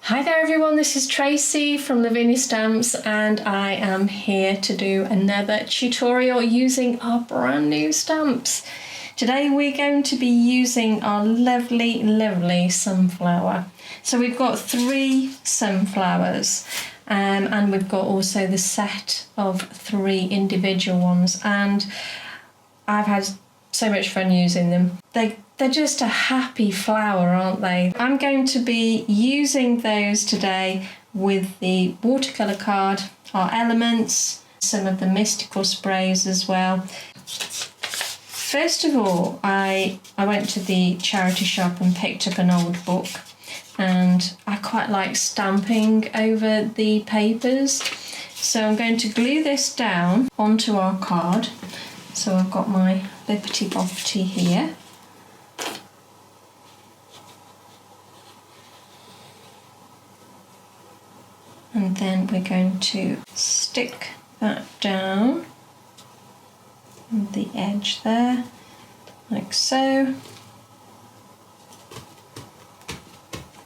Hi there everyone, this is Tracy from Lavinia Stamps and I am here to do another tutorial using our brand new stamps. Today we're going to be using our lovely sunflower. So we've got 3 sunflowers and we've got also the set of 3 individual ones, and I've had so much fun using them. They're just a happy flower, aren't they? I'm going to be using those today with the watercolor card, our elements, some of the mystical sprays as well. First of all, I went to the charity shop and picked up an old book, and I quite like stamping over the papers. So I'm going to glue this down onto our card. So I've got my Bippity Boppity here. And then we're going to stick that down on the edge there, like so.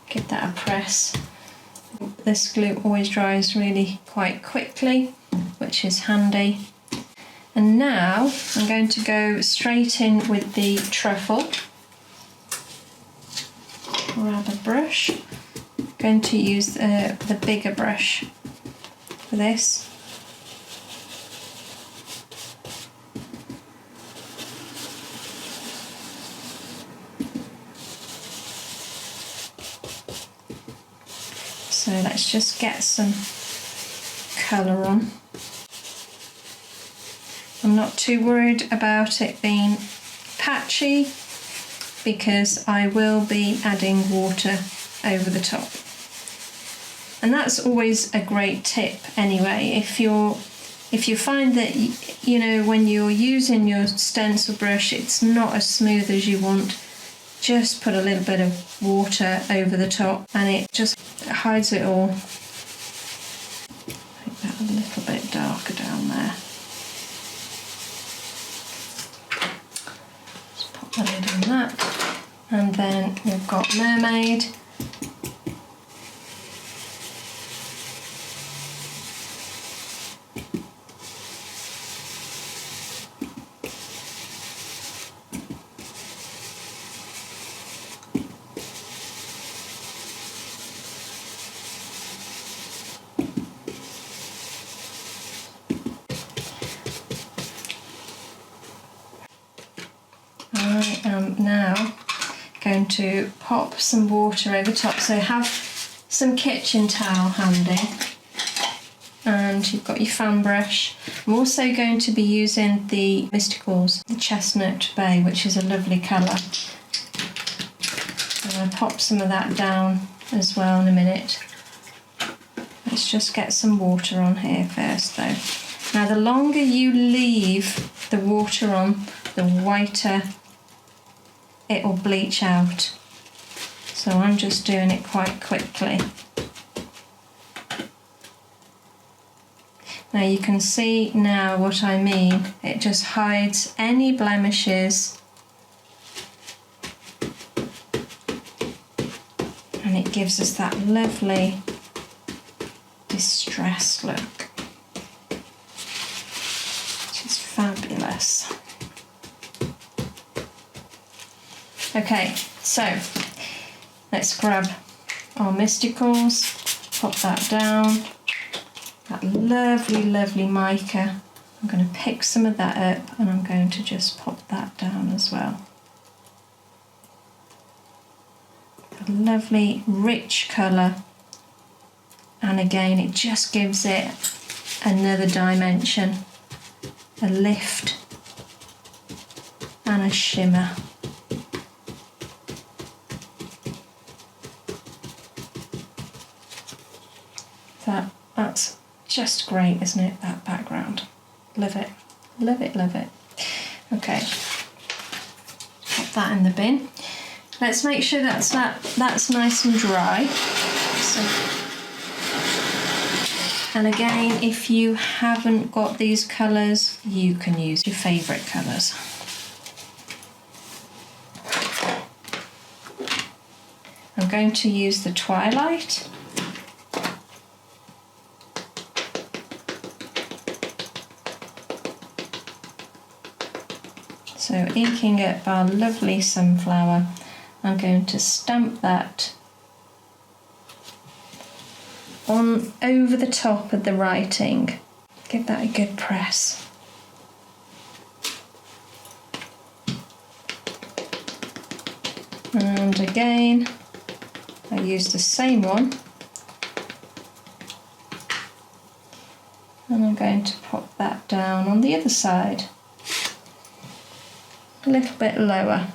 Give that a press. This glue always dries really quite quickly, which is handy. And now I'm going to go straight in with the truffle. Grab a brush. I'm going to use the bigger brush for this. So let's just get some colour on. I'm not too worried about it being patchy because I will be adding water over the top. And that's always a great tip anyway. If you find that, you know, when you're using your stencil brush it's not as smooth as you want, just put a little bit of water over the top and it just hides it all. Make that a little bit darker down there. Just pop the lid on that. And then we've got Mermaid. I am now going to pop some water over top, so have some kitchen towel handy and you've got your fan brush. I'm also going to be using the Mysticals, the Chestnut Bay, which is a lovely colour. And I'll pop some of that down as well in a minute. Let's just get some water on here first though. Now the longer you leave the water on, the whiter it will bleach out. So I'm just doing it quite quickly. Now you can see now what I mean. It just hides any blemishes and it gives us that lovely distressed look, which is fabulous. Okay, so let's grab our Mysticals, pop that down, that lovely mica. I'm going to pick some of that up and I'm going to just pop that down as well. A lovely rich colour, and again it just gives it another dimension, a lift and a shimmer. That's just great, isn't it, that background? Love it, love it, love it. Okay, pop that in the bin. Let's make sure that's nice and dry. And again, if you haven't got these colours, you can use your favourite colours. I'm going to use the Twilight So inking up our lovely sunflower, I'm going to stamp that on over the top of the writing. Give that a good press. And again, I use the same one. And I'm going to pop that down on the other side. A little bit lower.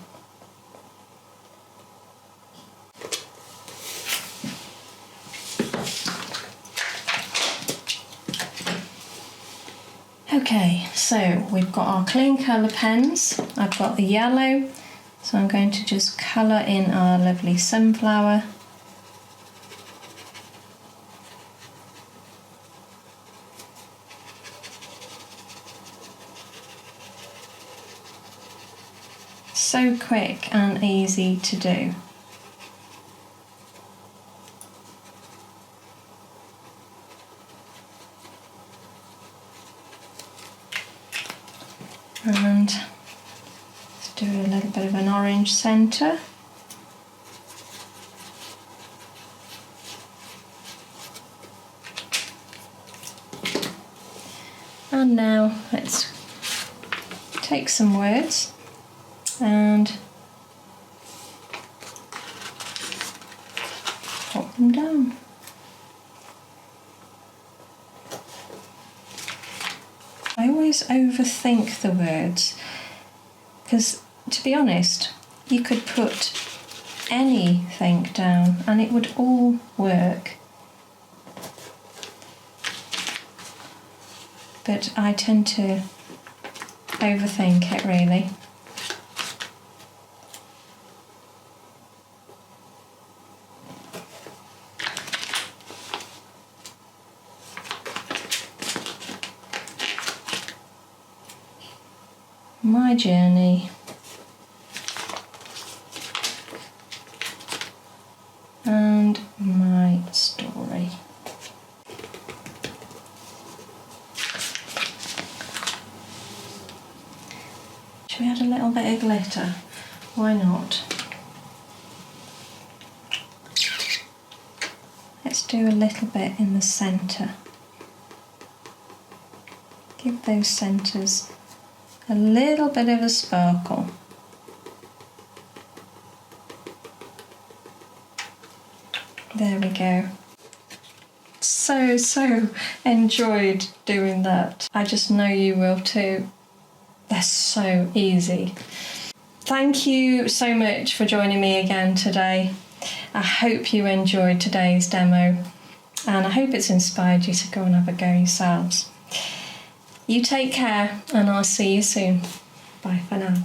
Okay, so we've got our clean colour pens. I've got the yellow, so I'm going to just colour in our lovely sunflower. So quick and easy to do. And let's do a little bit of an orange centre. And now let's take some words and pop them down. I always overthink the words because, to be honest, you could put anything down and it would all work. But I tend to overthink it, really. My journey. And my story. Should we add a little bit of glitter? Why not? Let's do a little bit in the centre. Give those centres a little bit of a sparkle. There we go. So enjoyed doing that. I just know you will too. They're so easy. Thank you so much for joining me again today. I hope you enjoyed today's demo and I hope it's inspired you to go and have a go yourselves. You take care and I'll see you soon. Bye for now.